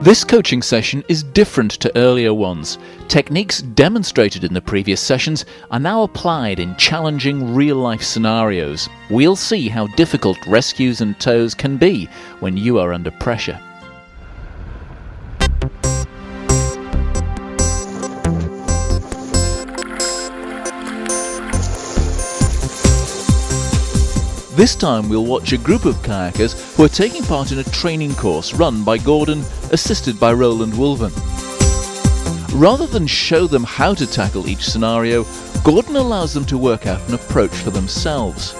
This coaching session is different to earlier ones. Techniques demonstrated in the previous sessions are now applied in challenging real-life scenarios. We'll see how difficult rescues and tows can be when you are under pressure. This time we'll watch a group of kayakers who are taking part in a training course run by Gordon, assisted by Roland Wolven. Rather than show them how to tackle each scenario, Gordon allows them to work out an approach for themselves.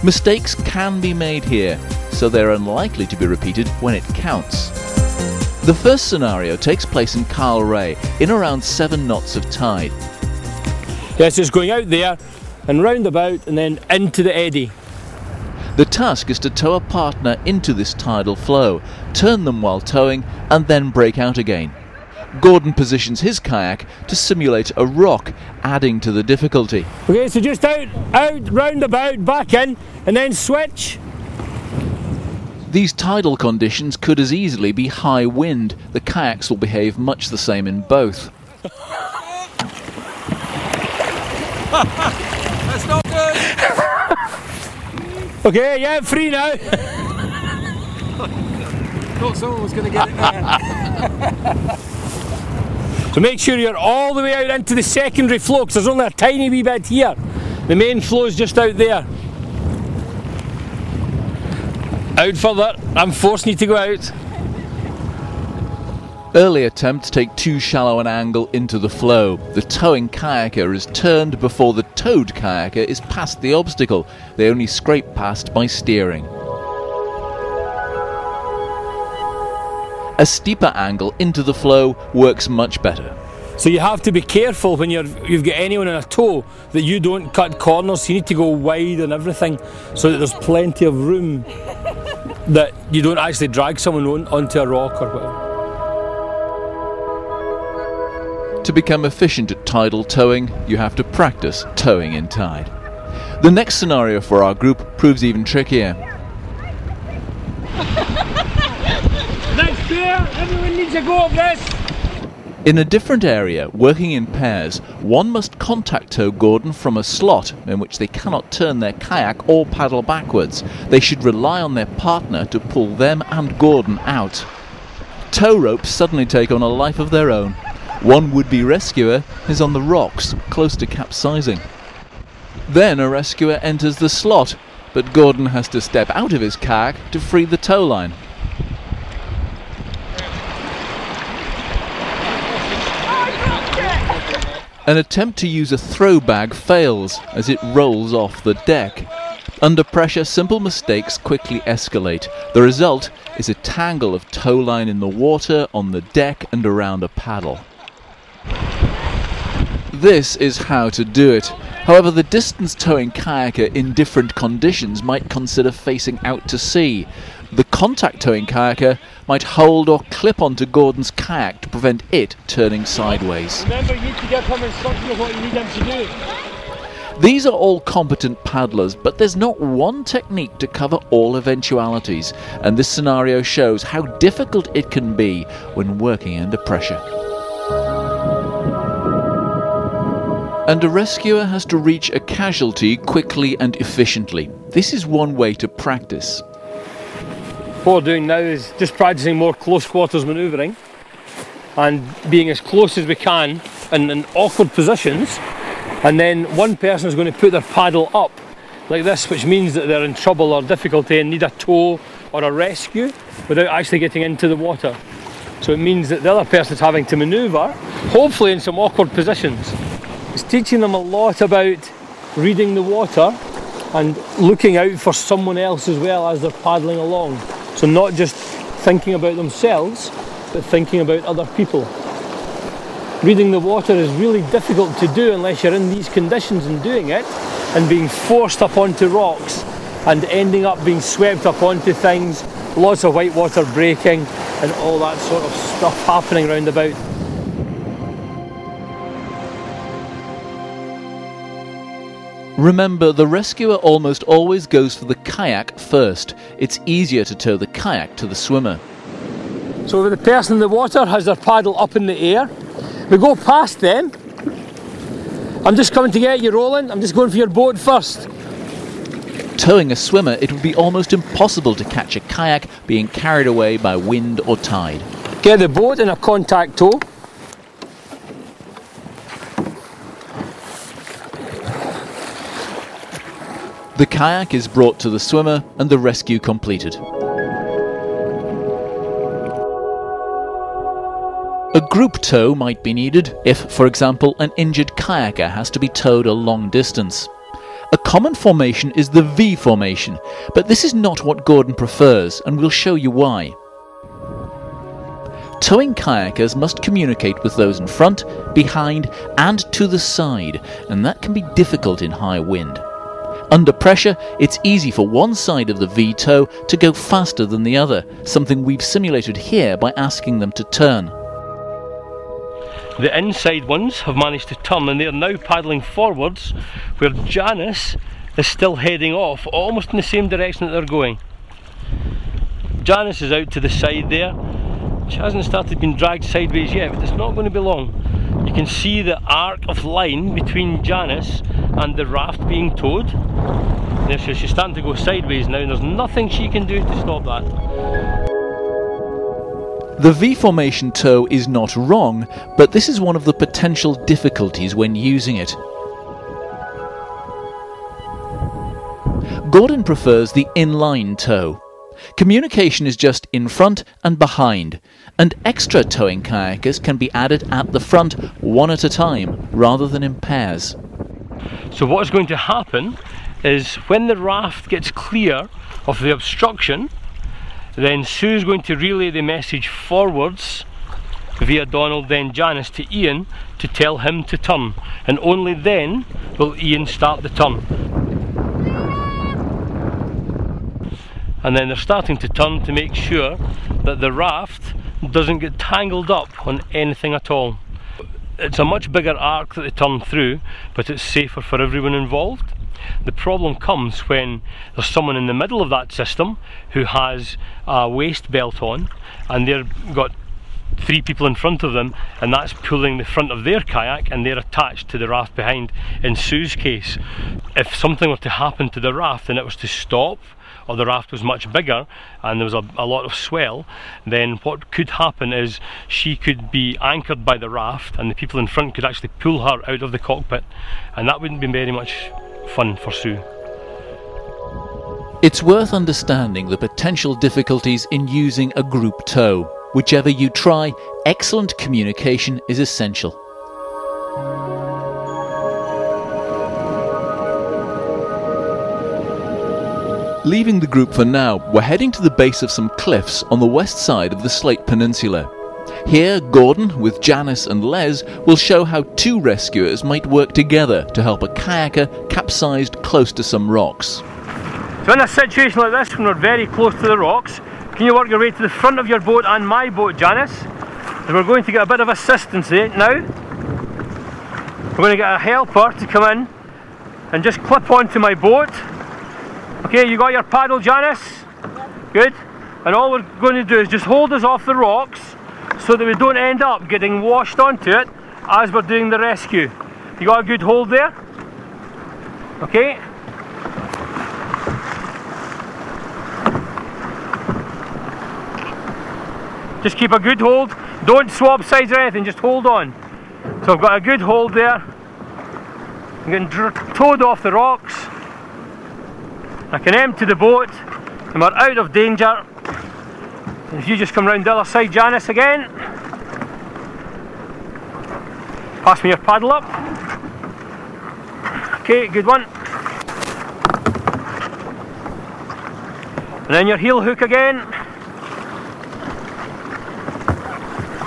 Mistakes can be made here, so they're unlikely to be repeated when it counts. The first scenario takes place in Carl Ray, in around 7 knots of tide. Yes, just going out there and round about and then into the eddy. The task is to tow a partner into this tidal flow, turn them while towing, and then break out again. Gordon positions his kayak to simulate a rock, adding to the difficulty. Okay, so just out, round about, back in, and then switch. These tidal conditions could as easily be high wind. The kayaks will behave much the same in both. That's not good! Okay, yeah, free now. Thought someone was going to get it there. So make sure you're all the way out into the secondary flow, because there's only a tiny wee bit here. The main flow is just out there. Out further. I'm forcing you to go out. Early attempts take too shallow an angle into the flow. The towing kayaker is turned before the towed kayaker is past the obstacle. They only scrape past by steering. A steeper angle into the flow works much better. So you have to be careful when you've got anyone in a tow that you don't cut corners. You need to go wide and everything so that there's plenty of room that you don't actually drag someone onto a rock or whatever. To become efficient at tidal towing, you have to practice towing in tide. The next scenario for our group proves even trickier. Next pair, everyone needs a go of this. In a different area, working in pairs, one must contact tow Gordon from a slot in which they cannot turn their kayak or paddle backwards. They should rely on their partner to pull them and Gordon out. Tow ropes suddenly take on a life of their own. One would-be rescuer is on the rocks, close to capsizing. Then a rescuer enters the slot, but Gordon has to step out of his kayak to free the tow line. An attempt to use a throw bag fails as it rolls off the deck. Under pressure, simple mistakes quickly escalate. The result is a tangle of tow line in the water, on the deck and around a paddle. This is how to do it. However, the distance towing kayaker in different conditions might consider facing out to sea. The contact towing kayaker might hold or clip onto Gordon's kayak to prevent it turning sideways. Remember, you need to give him instruction of what you need him to do. These are all competent paddlers, but there's not one technique to cover all eventualities, and this scenario shows how difficult it can be when working under pressure. And a rescuer has to reach a casualty quickly and efficiently. This is one way to practice. What we're doing now is just practicing more close quarters manoeuvring and being as close as we can in awkward positions, and then one person is going to put their paddle up like this, which means that they're in trouble or difficulty and need a tow or a rescue without actually getting into the water. So it means that the other person is having to manoeuvre, hopefully in some awkward positions. It's teaching them a lot about reading the water and looking out for someone else as well as they're paddling along. So not just thinking about themselves, but thinking about other people. Reading the water is really difficult to do unless you're in these conditions and doing it, and being forced up onto rocks and ending up being swept up onto things, lots of white water breaking and all that sort of stuff happening round about. Remember, the rescuer almost always goes for the kayak first. It's easier to tow the kayak to the swimmer. So the person in the water has their paddle up in the air. We go past them. I'm just coming to get you, Roland. I'm just going for your boat first. Towing a swimmer, it would be almost impossible to catch a kayak being carried away by wind or tide. Get the boat in a contact tow. The kayak is brought to the swimmer and the rescue completed. A group tow might be needed if, for example, an injured kayaker has to be towed a long distance. A common formation is the V formation, but this is not what Gordon prefers, and we'll show you why. Towing kayakers must communicate with those in front, behind, and to the side, and that can be difficult in high wind. Under pressure, it's easy for one side of the V tow to go faster than the other, something we've simulated here by asking them to turn. The inside ones have managed to turn and they're now paddling forwards, where Janice is still heading off, almost in the same direction that they're going. Janice is out to the side there. She hasn't started being dragged sideways yet, but it's not going to be long. You can see the arc of line between Janice and the raft being towed. There she's starting to go sideways now, and there's nothing she can do to stop that. The V formation tow is not wrong, but this is one of the potential difficulties when using it. Gordon prefers the inline tow. Communication is just in front and behind, and extra towing kayakers can be added at the front one at a time, rather than in pairs. So what's going to happen is when the raft gets clear of the obstruction, then Sue's going to relay the message forwards via Donald, then Janice, to Ian to tell him to turn, and only then will Ian start the turn. And then they're starting to turn to make sure that the raft doesn't get tangled up on anything at all. It's a much bigger arc that they turn through, but it's safer for everyone involved. The problem comes when there's someone in the middle of that system who has a waist belt on, and they've got 3 people in front of them, and that's pulling the front of their kayak, and they're attached to the raft behind. In Sue's case, if something were to happen to the raft and it was to stop, or the raft was much bigger and there was a lot of swell, then what could happen is she could be anchored by the raft and the people in front could actually pull her out of the cockpit, and that wouldn't be very much fun for Sue. It's worth understanding the potential difficulties in using a group tow. Whichever you try, excellent communication is essential. Leaving the group for now, we're heading to the base of some cliffs on the west side of the Slate Peninsula. Here, Gordon, with Janice and Les, will show how 2 rescuers might work together to help a kayaker capsized close to some rocks. So in a situation like this, when we're very close to the rocks, can you work your way to the front of your boat and my boat, Janice? And we're going to get a bit of assistance now. We're going to get a helper to come in and just clip onto my boat. Okay, you got your paddle, Janice? Good. And all we're going to do is just hold us off the rocks so that we don't end up getting washed onto it as we're doing the rescue. You got a good hold there? Okay. Just keep a good hold. Don't swap sides or anything, just hold on. So I've got a good hold there. I'm getting towed off the rocks. I can empty the boat and we're out of danger. And if you just come round the other side, Janice, again. Pass me your paddle up. Okay, good one. And then your heel hook again.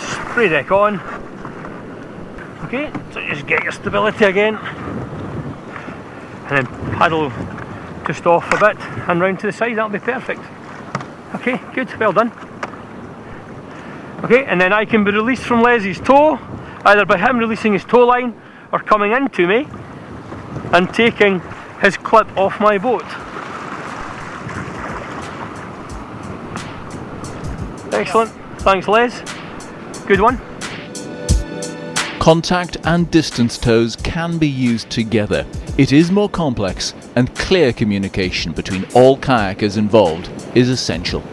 Spray deck on. Okay, so just get your stability again. And then paddle just off a bit and round to the side, that'll be perfect. Okay, good, well done. Okay, and then I can be released from Leslie's tow, either by him releasing his tow line or coming into me and taking his clip off my boat. Excellent. Thanks, Les. Good one. Contact and distance tows can be used together. It is more complex, and clear communication between all kayakers involved is essential.